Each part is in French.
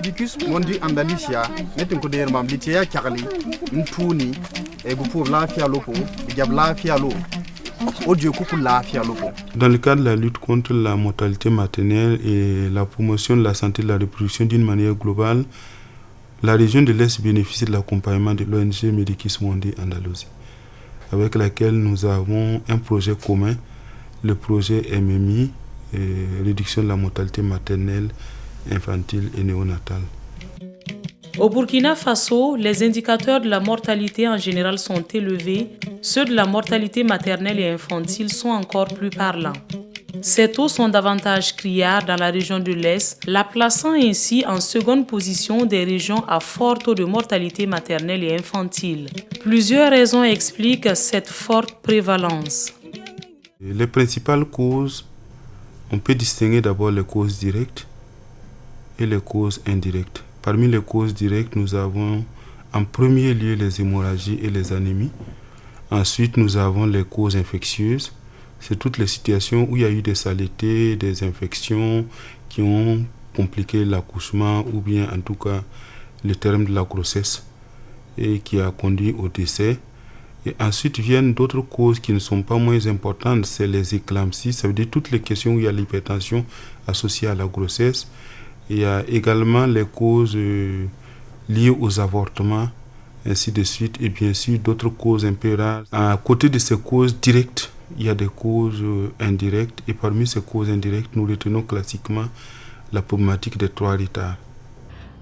Medicus Mondi Andalusia, mettons que des membres de Carly, une tournée, et vous pouvez la faire l'eau, il y a la faire l'eau. Dans le cadre de la lutte contre la mortalité maternelle et la promotion de la santé de la reproduction d'une manière globale, la région de l'Est bénéficie de l'accompagnement de l'ONG Medicus Mondi Andalousie, avec laquelle nous avons un projet commun, le projet MMI, réduction de la mortalité maternelle, infantile et néonatale. Au Burkina Faso, les indicateurs de la mortalité en général sont élevés. Ceux de la mortalité maternelle et infantile sont encore plus parlants. Ces taux sont davantage criards dans la région de l'Est, la plaçant ainsi en seconde position des régions à fort taux de mortalité maternelle et infantile. Plusieurs raisons expliquent cette forte prévalence. Les principales causes, on peut distinguer d'abord les causes directes et les causes indirectes. Parmi les causes directes, nous avons en premier lieu les hémorragies et les anémies. Ensuite, nous avons les causes infectieuses. C'est toutes les situations où il y a eu des saletés, des infections qui ont compliqué l'accouchement ou bien en tout cas le terme de la grossesse et qui a conduit au décès. Et ensuite viennent d'autres causes qui ne sont pas moins importantes, c'est les éclampsies, ça veut dire toutes les questions où il y a l'hypertension associée à la grossesse. Il y a également les causes liées aux avortements, ainsi de suite, et bien sûr d'autres causes un peu rares. À côté de ces causes directes, il y a des causes indirectes, et parmi ces causes indirectes, nous retenons classiquement la problématique des 3 retards.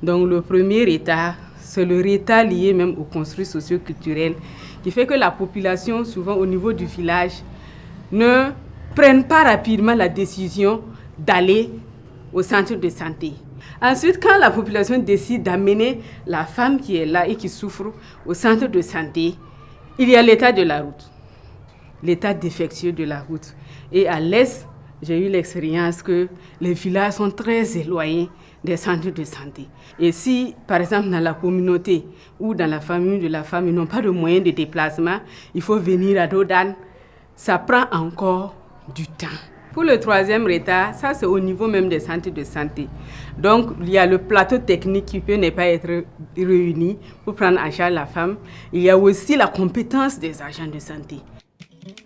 Donc le premier retard, c'est le retard lié même aux construits socio-culturels, qui fait que la population, souvent au niveau du village, ne prenne pas rapidement la décision d'aller au centre de santé. Ensuite, quand la population décide d'amener la femme qui est là et qui souffre au centre de santé, il y a l'état de la route, l'état défectueux de la route. Et à l'Est, j'ai eu l'expérience que les villages sont très éloignés des centres de santé. Et si, par exemple, dans la communauté ou dans la famille de la femme, ils n'ont pas de moyens de déplacement, il faut venir à Dodane, ça prend encore du temps. Pour le troisième retard, ça c'est au niveau même des centres de santé. Donc il y a le plateau technique qui peut ne pas être réuni pour prendre en charge la femme. Il y a aussi la compétence des agents de santé.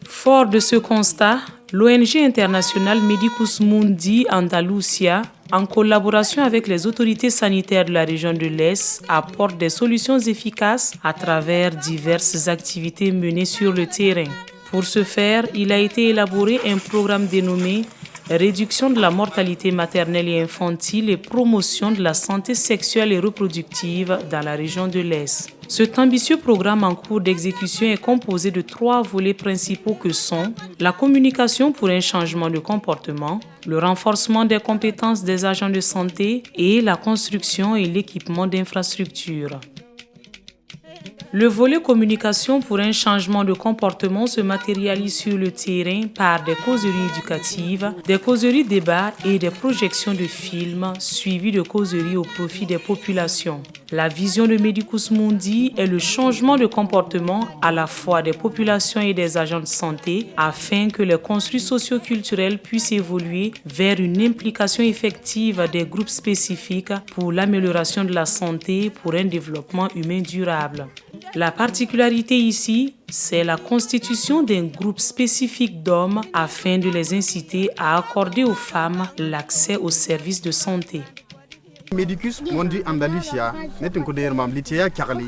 Fort de ce constat, l'ONG internationale Medicus Mondi Andalusia, en collaboration avec les autorités sanitaires de la région de l'Est, apporte des solutions efficaces à travers diverses activités menées sur le terrain. Pour ce faire, il a été élaboré un programme dénommé « Réduction de la mortalité maternelle et infantile et promotion de la santé sexuelle et reproductive dans la région de l'Est ». Cet ambitieux programme en cours d'exécution est composé de 3 volets principaux que sont la communication pour un changement de comportement, le renforcement des compétences des agents de santé et la construction et l'équipement d'infrastructures. Le volet communication pour un changement de comportement se matérialise sur le terrain par des causeries éducatives, des causeries débats et des projections de films suivies de causeries au profit des populations. La vision de Medicus Mondi est le changement de comportement à la fois des populations et des agents de santé afin que les construits socio-culturels puissent évoluer vers une implication effective des groupes spécifiques pour l'amélioration de la santé pour un développement humain durable. La particularité ici, c'est la constitution d'un groupe spécifique d'hommes afin de les inciter à accorder aux femmes l'accès aux services de santé. Medicus Mondi Andalusia, mettons que des membres de Carly,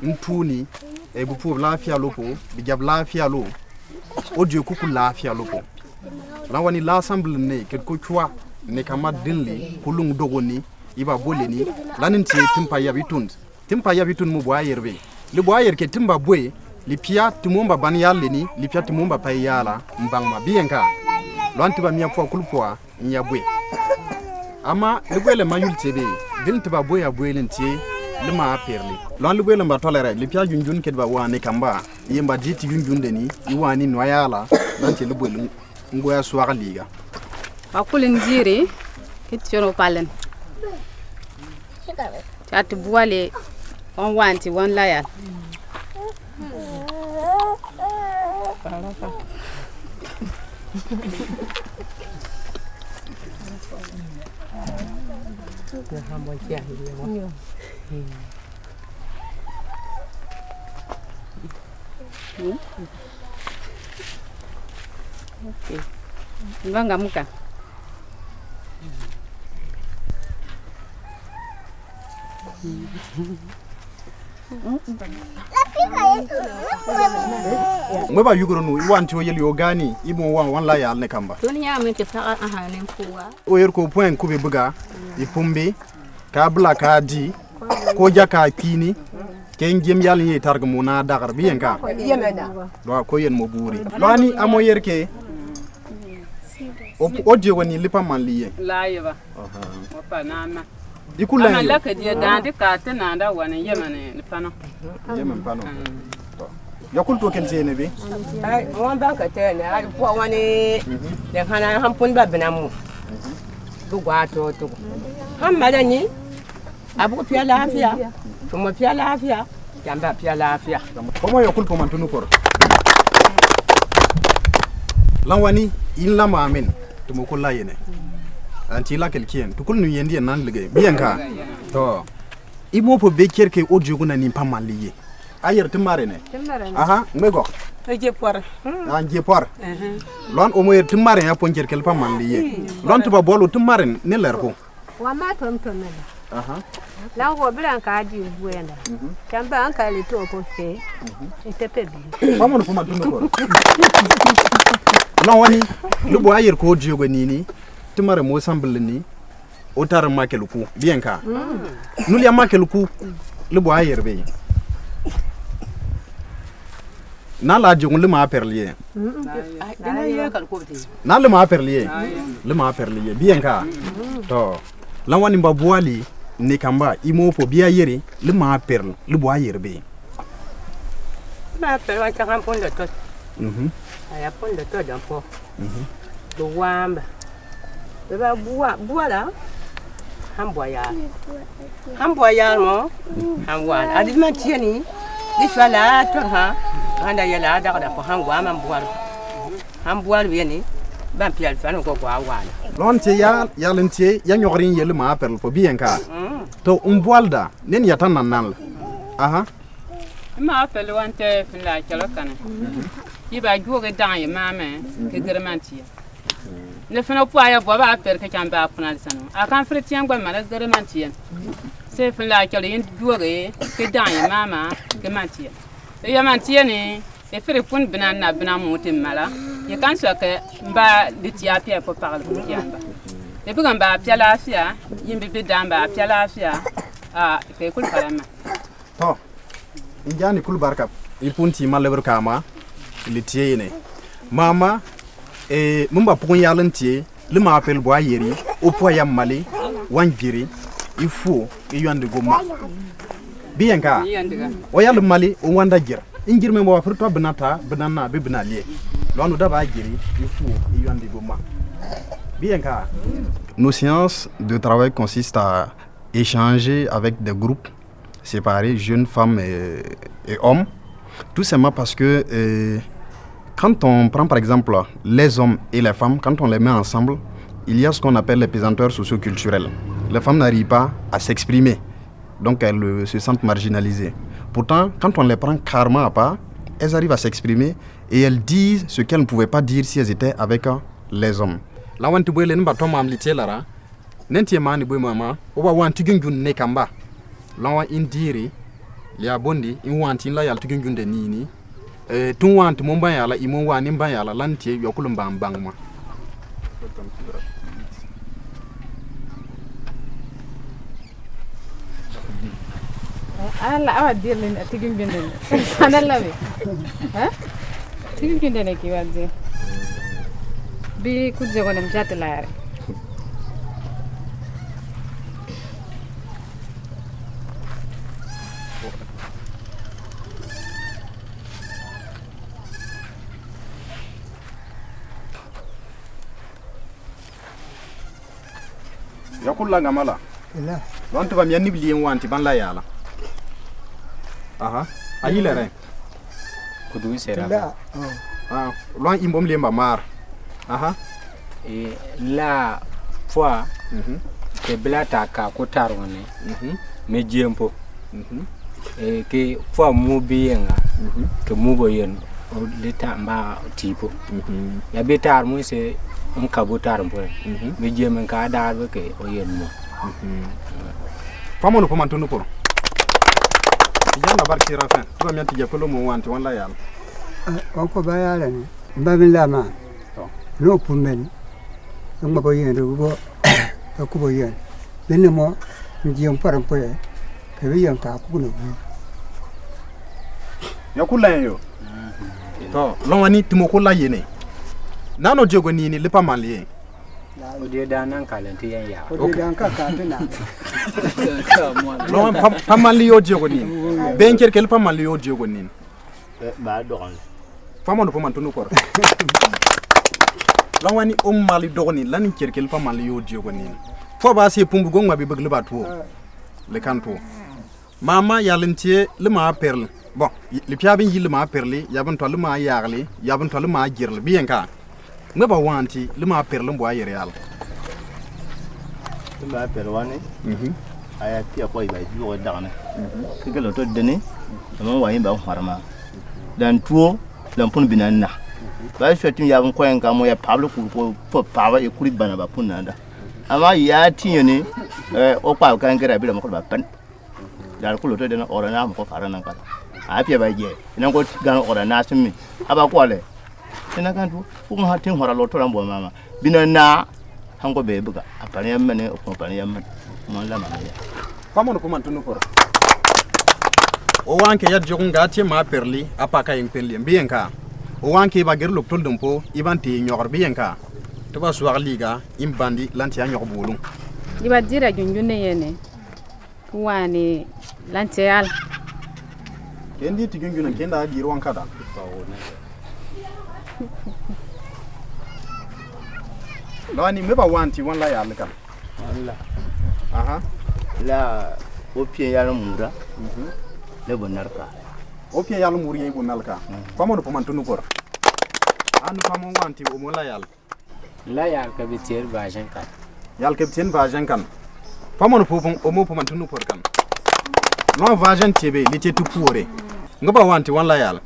une tournée, et vous pouvez la faire l'eau, vous avez la faire l'eau, au Dieu coucou la faire l'eau. Là, on est l'assemblée, quelque chose, n'est qu'à ma dinli, coulung dogoni, il va boleni, l'anneté, timpa yabitund, timpa yabitund mouboa yerbe. Le boyer ke timba boy li pia timomba banyal ni li pia timomba payala mbangma bienka lonti ba mia fo kulpoa nya boy ama le boy le mayul tebe din tiba boy a boy lenti le ma perli lon le boy le mba tolere li pia junjun ke ba wane kamba yemba jiti junjun deni iwani noyala nanti le boy ngoya soir liga Akulin dire ke tiro palen chat boile on wanti one lion. Vâng, ngắm cả. Mwe ba yugro nu wan to yeli ogani ibo wan la yal ne kamba. Dunia me ke fara ahanen kuwa. O yer ko point ku be buga ipumbe ka bla ka di ko jaka kini ken gem yal yi targa mu na dagar biyen ka. Do ko yen mo buri. Lani amo yer ke o je woni lipa man liye. La yeba. Opa na ma. Ikula Ama la ke dia dandi ka tana da wani yemane ni pano. Yemen pano. Yakul to ken sene be. Ai wan ba ka te ne ai po wani de kana han pun ba bina mu. Du gwa to. Han ma da ni abu pia lafiya. Kuma pia lafiya. Jamba pia lafiya. Komo yakul ko man tunu kor. Lawani in la ma amen tumo ko la yene. Anti la quelqu'un to kul nu yendi nan ligay bien ka to imo po be kerke o jogu na ni pamal liye ayer timare ne aha ngego Je por. an je por lon o mo yer timare ya pon kerkel pamal liye lon to ba bolu timare ne ler ko wa ma tom ne aha lan go bran ka di buenda kan ba an ka le to ko fe ite pe bi pamal ko man tunu ko lon wani lubo ayer ko jogu ni timare mo samble ni o tar makelu ku bien ka nul ya makelu ku le bo ayer be na la jongu le ma perlier Dina ye kan ko ti. na le ma perlier bien ka to la wani ba boali ni kamba imo po bia yeri le ma perl le bo ayer be Ma pe wa ta kan pun de to. Aya pun de to dan po. Do wamba. Beba bua la. Han boya mo. Han wan. Adi man tieni. Di fala to ha. Anda yala da da ko han wa man bua. Han bua bi ni. Ban pial fa no ko wa wan. lon te ya lente ya nyorin yele ma perl po bien ka to boalda nen ya tan nan aha Ma pele wante fila kelo kana. Iba juoge dan ye mame ke germanti. Ne fana po aya bo ba per ke kan ba funal sanu. Akan fretian gwa mara germanti. Se fila kelo yin juoge ke dan ye mama ke manti. E ya manti ne e fere pun bina na bina mutin mala. Ye kan so ke ba ditia pia po parle ko kiamba. E bugan ba pia lafia yimbe be dan ba pia lafia ke kul kalama. to injani kul barkap ipunti malebur kama litie ne mama mumba pukun yalantie le ma appel bo ayeri o po yam mali wanjiri ifo yande goma bien ka o yal mali o wanda jir injir me mo furto benata benana be benalie lonu da ba jiri ifo yande goma bien ka. Nos séances de travail consistent à échanger avec des groupes séparés, jeunes, femmes et hommes, tout simplement parce que quand on prend par exemple les hommes et les femmes, quand on les met ensemble, il y a ce qu'on appelle les pesanteurs socioculturelles. Les femmes n'arrivent pas à s'exprimer, donc elles se sentent marginalisées. Pourtant, quand on les prend carrément à part, elles arrivent à s'exprimer et elles disent ce qu'elles ne pouvaient pas dire si elles étaient avec les hommes. La wanti boyle nba to mam litelara nenti mani boy mama oba wanti gungun ne kamba lawa indiri ya bondi in wanti la yal tugun de nini tun wanti mon ban yala imon wani ban yala lanti yokulum bang bang ma ala awa dir len tugun gunde ana lawe ha tugun gunde ne ki wadde bi kujje gonem jatti laare yakulla ngamala la wanti bam yanni biyen wanti ban la yala aha ayile re kudu sera loin imbom lemba mar aha et la fois ke blata ka ko tarone me jempo ke fo mu biyenga to mu boyen o leta mba tipo ya betar mu se on kabutar mbo me jemen ka dar ke o yen mo famono poman tunu por yanda barki rafa to mi anti jakolo mo wanti wala yalla ko bayala ni mbabin lama no pumen ngba ko yen do ko bo yen benne mo njiyam param poye ke wi yan ta ku no yakula yo to longani timo ko la yene nano jego nini le pas mal yen o de danan kalenti yan ya o de dan ka tana non pas mal yo jego nini ben kerkel pas mal yo jego nini ba dogon famono poman tunu ko longani mali dogoni lan kerkel pas mal yo jego nini fo ba se pumbu gongma be begle batu le kanto mama yalentie le ma perle bon le piabin yile ma perle yabon to le ma yagle yabon to le ma girle bien ka me ba wanti le ma perle mbo ayere yalla le ma perle wani aya ti akoy ba ju o dagna ke lo to deni mo wa yimba harma dan tuo lampun binanna ba shetin yabon koyen ka mo ya pablo ko fo pawa e kuri bana ba punanda ama ya tinyoni o kwa kan gara bi da mako ba pan dal ko to dena orana mo ko farana kala a pia ba je ina ko gan orana simi aba ko le ina kan tu fu ma tin hora lo to rambo mama binana hango be buga apani yamne o ko pani yamne mo la ma ya famono ko man tunu ko o wanke ya jogunga ti ma perli apaka yin pelli bien ka o wanke ba gerlo tol dumpo ibanti nyor bien ka to ba suwa liga imbandi lanti ya nyor bulu iba dira junjune yene wani lantial kendi ti junjuna kenda di ruwan kada lawani me ba wanti wala ya alkan Allah aha la opien ya mura le bonarka opien ya muri yey bonalka famono poman tunu ko anu famon wanti o mo la yal la ya ka bitier bajan kan yal kapten vajan kan famono popon o mo poman tunu ko kan no vajan tebe lite tu pore ngaba wanti wala yal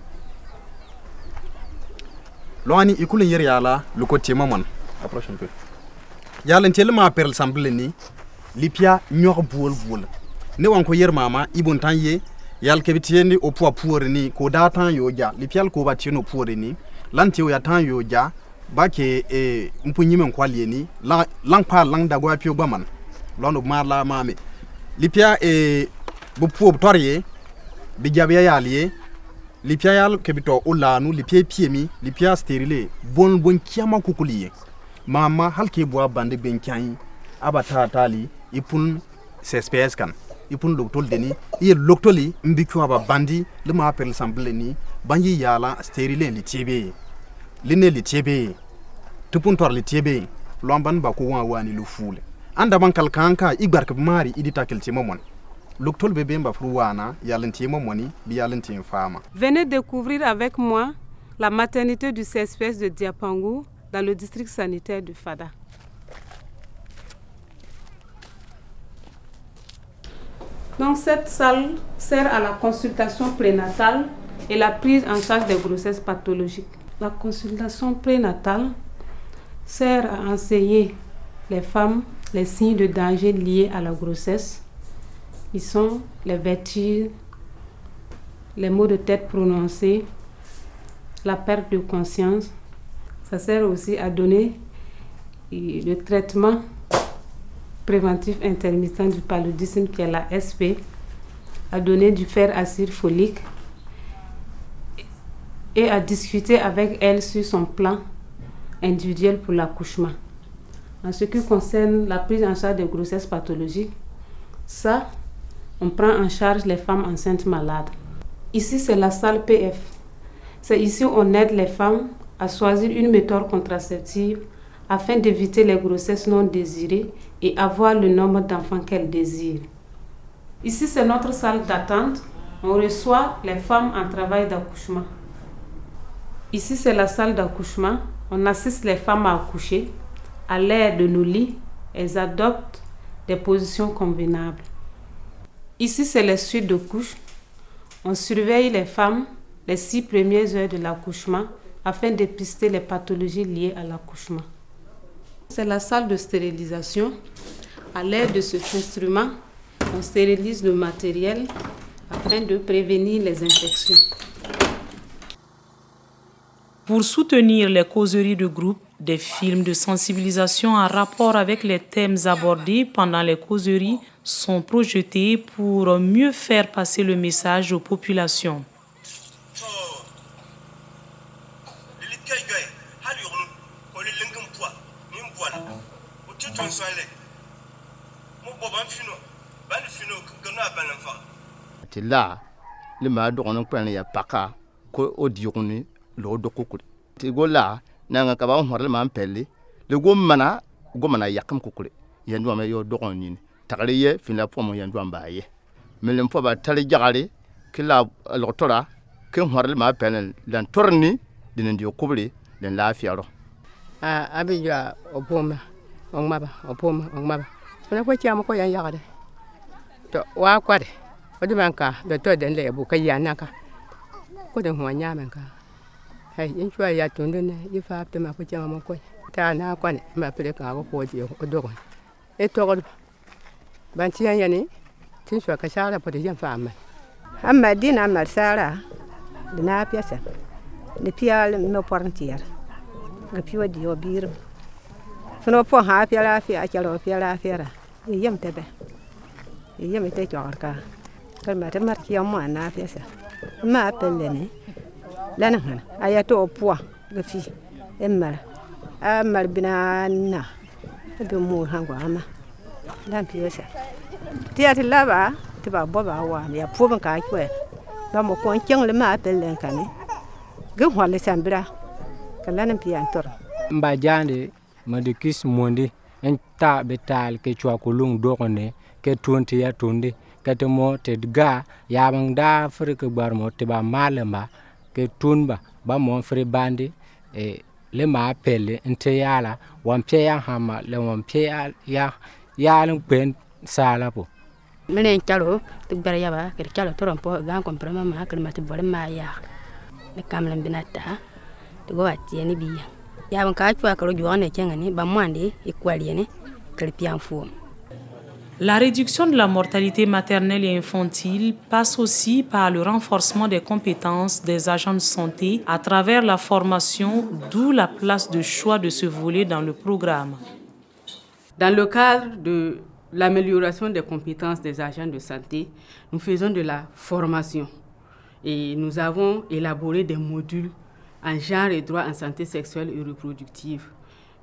loni ikulin yer yala lu ko tema mon approche un peu yalla ntel ma perle semble ni lipia nyor bol ne wan ko yer mama ibon tan ye yal kebitieni o pore ni ko datan yo ja lipial ko batino pore ni lanti o ya tan yo ja bake mpunyi men kwali ni lang pa lang da gwa pio baman lono marla mame lipia bu puo torye bi jabe yaliye lipia yal kebito ulanu lipia piemi lipia sterile bon kiama kukuliye mama halke bo bande ben kyan abata tali ipun SPS kan ipun loktol deni ye loktoli mbikwa aba bandi le ma appel semble ni banyi yala sterile li tiebe lene li tiebe tupun tor li tiebe lomban ba ko wani lu fule anda ban kalkanka igbarka mari idita kelti momon loktol bebe mba fruwana yalanti momoni bi yalanti fama. Venez découvrir avec moi la maternité du CSPS de Diapangu dans le district sanitaire de Fada. Donc cette salle sert à la consultation prénatale et la prise en charge des grossesses pathologiques. La consultation prénatale sert à enseigner les femmes les signes de danger liés à la grossesse. Ils sont les vertiges, les maux de tête prononcés, la perte de conscience. Ça sert aussi à donner le traitement préventif intermittent du paludisme qui est la SP, à donner du fer acide folique et à discuter avec elle sur son plan individuel pour l'accouchement. En ce qui concerne la prise en charge des grossesses pathologiques, ça, on prend en charge les femmes enceintes malades. Ici, c'est la salle PF. C'est ici on aide les femmes à choisir une méthode contraceptive afin d'éviter les grossesses non désirées et avoir le nombre d'enfants qu'elles désirent. Ici, c'est notre salle d'attente. On reçoit les femmes en travail d'accouchement. Ici, c'est la salle d'accouchement. On assiste les femmes à accoucher. À l'aide de nos lits, elles adoptent des positions convenables. Ici, c'est les suites de couches. On surveille les femmes les 6 premières heures de l'accouchement afin de dépister les pathologies liées à l'accouchement. C'est la salle de stérilisation. À l'aide de cet instrument, on stérilise le matériel afin de prévenir les infections. Pour soutenir les causeries de groupe, des films de sensibilisation en rapport avec les thèmes abordés pendant les causeries sont projetés pour mieux faire passer le message aux populations. Là, le mado on prend ya paka ko odioni lo do kokuri ti gola nanga ka ba horle man pelle le gomana yakam kokuri yandu ma yo do ni tagale ye fin la pomo yandu amba ye melem fo ba tale jagale kila lo tora ke horle ma pelle lan torni dinen dio kubli den la fiaro abija opoma ongmaba fana ko tiamo ko yan yagade to wa kwade odi manka de to den le bu ka yanaka ko de ho nyame ka hay in chwa ya tunde ne ifa te ma ko chama mo ko ta na kwane ma pele ka ko di o dogo e to ko ban ti yan yani tin chwa ka shala po de yan fa amma dina mal sara dina piasa de pial no portier ga piwa di obir fano po ha piala fi a chalo piala fera yem tebe yem te chorka kalma te mar ki mo na piasa ma pelle ne lana hana ayato po ga fi emma amal bina na be mo hangwa ama dan piasa tiati laba te ba boba wa ya po ban ka kwe ba mo ko chang le ma pelle kan ne ga hwale sambira kalana pian tor mba jande madikis monde en ta betal ke chwa kulung dokone ke tunti ya tundi ke mo te ga ya bang da frike bar mo te ba malema ke tunba ba mo fri bandi e le ma pele ente yala wan pe ya hama le wan pe ya lun pen sala po menen chalo te bar ya ba ke chalo toron po gan comprama ma ke ma te bor ma ya ne kamlan binata te go atieni biya ya ban ka chwa ka jo ne chengani ba mwande ikwali ne ke pian fo. La réduction de la mortalité maternelle et infantile passe aussi par le renforcement des compétences des agents de santé à travers la formation, d'où la place de choix de ce volet dans le programme. Dans le cadre de l'amélioration des compétences des agents de santé, nous faisons de la formation et nous avons élaboré des modules en genre et droit en santé sexuelle et reproductive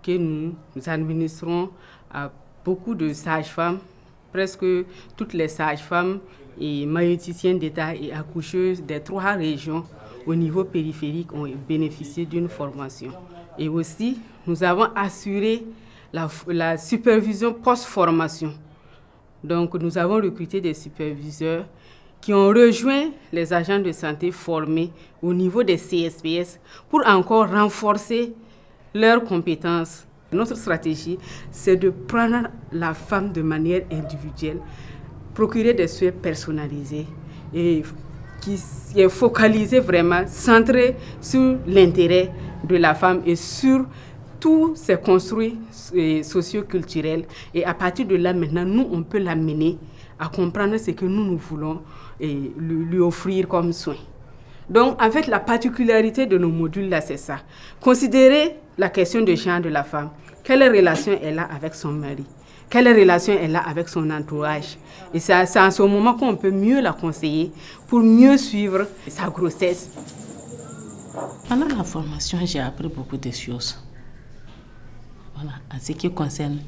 que nous administrons à beaucoup de sages-femmes. Presque toutes les sages-femmes et maïoticiennes d'État et accoucheuses des 3 régions au niveau périphérique ont bénéficié d'une formation. Et aussi, nous avons assuré la supervision post-formation. Donc, nous avons recruté des superviseurs qui ont rejoint les agents de santé formés au niveau des CSPS pour encore renforcer leurs compétences. Notre stratégie, c'est de prendre la femme de manière individuelle, procurer des soins personnalisés et qui est focalisé vraiment, centré sur l'intérêt de la femme et sur tous ces construits socio-culturels. Et à partir de là, maintenant, nous, on peut l'amener à comprendre ce que nous voulons et lui offrir comme soin. Donc, en fait, la particularité de nos modules, là, c'est ça. Considérer la question de genre de la femme. Quelle relation elle a avec son mari? Quelle relation elle a avec son entourage? Et c'est à ce moment qu'on peut mieux la conseiller pour mieux suivre sa grossesse. Pendant la formation, j'ai appris beaucoup de choses. Voilà, en ce qui concerne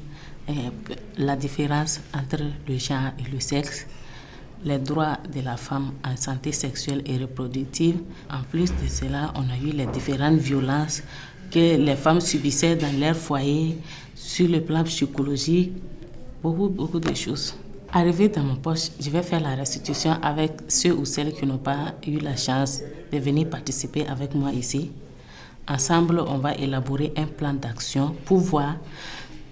la différence entre le genre et le sexe, les droits de la femme en santé sexuelle et reproductive. En plus de cela, on a eu les différentes violences que les femmes subissaient dans leur foyer, sur le plan psychologique, beaucoup de choses. Arrivé dans mon poste, je vais faire la restitution avec ceux ou celles qui n'ont pas eu la chance de venir participer avec moi ici. Ensemble, on va élaborer un plan d'action pour voir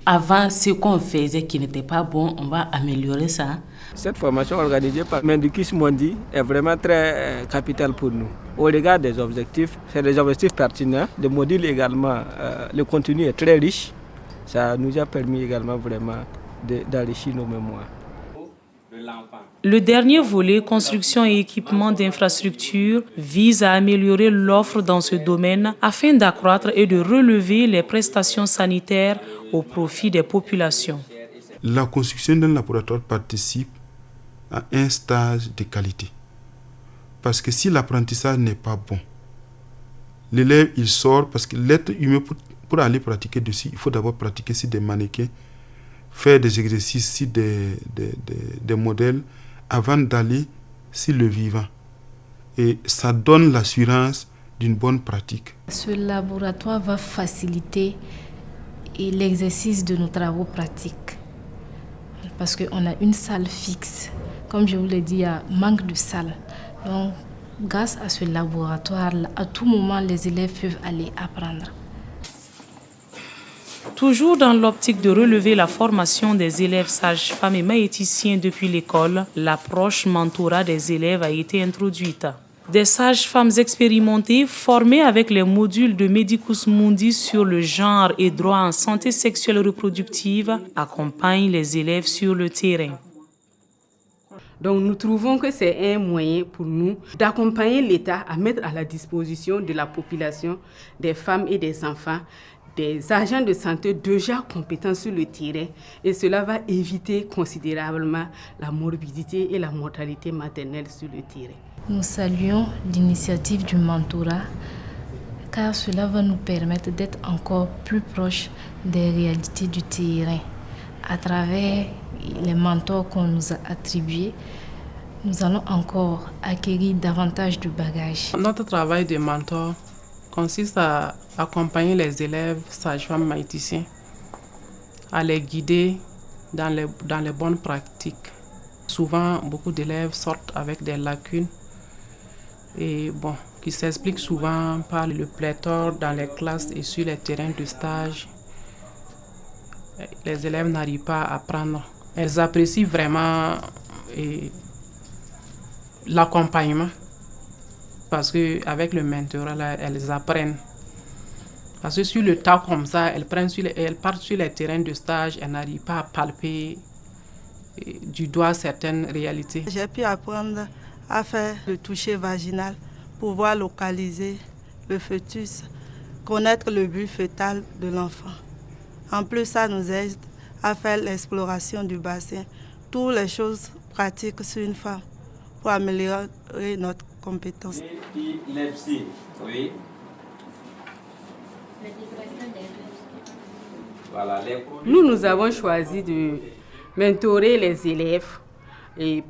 avant ce qu'on faisait qui n'était pas bon, on va améliorer ça. Cette formation organisée par Medicus Mundi est vraiment très capitale pour nous. Au regard des objectifs, c'est des objectifs pertinents. Le module également, le contenu est très riche. Ça nous a permis également vraiment d'enrichir nos mémoires. Le dernier volet, construction et équipement d'infrastructures, vise à améliorer l'offre dans ce domaine afin d'accroître et de relever les prestations sanitaires au profit des populations. La construction d'un laboratoire participe à un stage de qualité. Parce que si l'apprentissage n'est pas bon, l'élève il sort parce que l'être humain, pour aller pratiquer dessus, il faut d'abord pratiquer sur des mannequins, faire des exercices sur des modèles avant d'aller sur le vivant. Et ça donne l'assurance d'une bonne pratique. Ce laboratoire va faciliter l'exercice de nos travaux pratiques. Parce qu'on a une salle fixe. Comme je vous l'ai dit, il y a manque de salle. Donc, grâce à ce laboratoire, à tout moment, les élèves peuvent aller apprendre. Toujours dans l'optique de relever la formation des élèves sages-femmes et maïticiens depuis l'école, l'approche mentorat des élèves a été introduite. Des sages-femmes expérimentées formées avec les modules de Medicus Mundi sur le genre et droit en santé sexuelle reproductive accompagnent les élèves sur le terrain. Donc nous trouvons que c'est un moyen pour nous d'accompagner l'État à mettre à la disposition de la population, des femmes et des enfants, des agents de santé déjà compétents sur le terrain, et cela va éviter considérablement la morbidité et la mortalité maternelle sur le terrain. Nous saluons l'initiative du mentorat car cela va nous permettre d'être encore plus proches des réalités du terrain. À travers les mentors qu'on nous a attribués, nous allons encore acquérir davantage de bagages. Notre travail de mentor consiste à accompagner les élèves sages-femmes maïticiens, à les guider dans les bonnes pratiques. Souvent, beaucoup d'élèves sortent avec des lacunes et qui s'expliquent souvent par le pléthore dans les classes et sur les terrains de stage. Les élèves n'arrivent pas à apprendre. Elles apprécient vraiment l'accompagnement parce qu'avec le mentorat, là, elles apprennent. Parce que sur le tas comme ça, elles partent sur les terrains de stage, elles n'arrivent pas à palper du doigt certaines réalités. J'ai pu apprendre à faire le toucher vaginal, pouvoir localiser le fœtus, connaître le but fœtal de l'enfant. En plus, ça nous aide à faire l'exploration du bassin, toutes les choses pratiques sur une femme pour améliorer notre compétence. Nous avons choisi de mentorer les élèves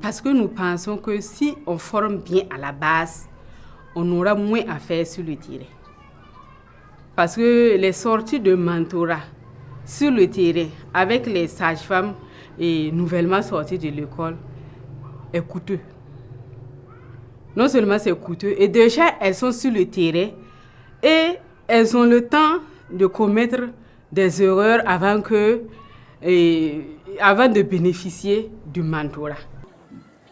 parce que nous pensons que si on forme bien à la base, on aura moins à faire sur le terrain. Parce que les sorties de mentorat sur le terrain avec les sages-femmes et nouvellement sorties de l'école est coûteux. Non seulement c'est coûteux, et déjà elles sont sur le terrain et elles ont le temps de commettre des erreurs avant de bénéficier du mentorat.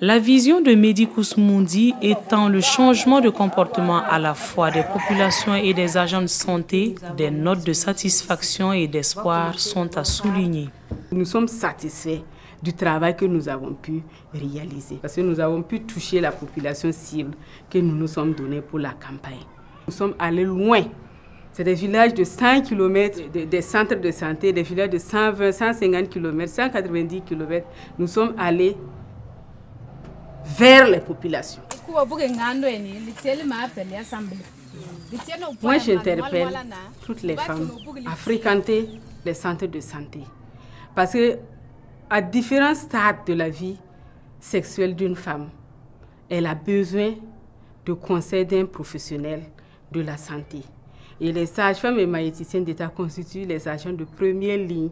La vision de Medicus Mundi étant le changement de comportement à la fois des populations et des agents de santé, des notes de satisfaction et d'espoir sont à souligner. Nous sommes satisfaits du travail que nous avons pu réaliser parce que nous avons pu toucher la population cible que nous nous sommes donnés pour la campagne. Nous sommes allés loin. C'est des villages de 100 km, des centres de santé, des villages de 120, 150 km, 190 km. Nous sommes allés vers les populations. Moi, j'interpelle toutes les femmes à fréquenter les centres de santé. Parce qu'à différents stades de la vie sexuelle d'une femme, elle a besoin de conseils d'un professionnel de la santé. Et les sages-femmes et maïticiennes d'État constituent les agents de première ligne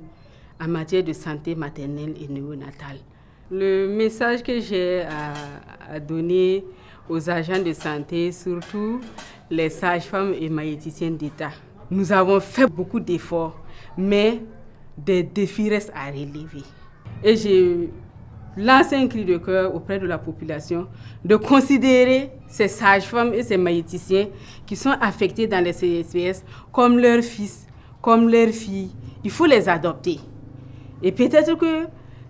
en matière de santé maternelle et néonatale. Le message que j'ai à donner aux agents de santé, surtout les sages-femmes et maïticiennes d'État, nous avons fait beaucoup d'efforts, mais des défis restent à relever. Et j'ai lancé un cri de cœur auprès de la population de considérer ces sages-femmes et ces maïticiens qui sont affectés dans les CSPS comme leurs fils, comme leurs filles. Il faut les adopter. Et peut-être que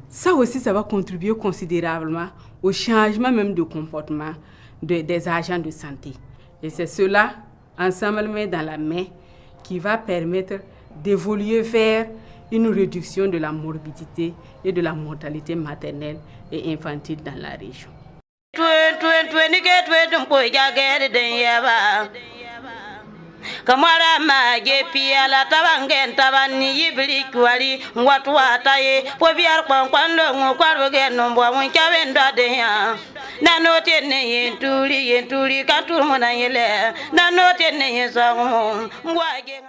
ça aussi, ça va contribuer considérablement au changement même de comportement des agents de santé. Et c'est cela, ensemble, main dans la main, qui va permettre d'évoluer vers une réduction de la morbidité et de la mortalité maternelle et infantile dans la région. Kamara maje pia la tabangen tabani yibli kwali watu wataye po biar kwando ngokwaru geno mbo mun kawenda de ya na no tenne yentuli katur mona yele na no tenne yeso mwaje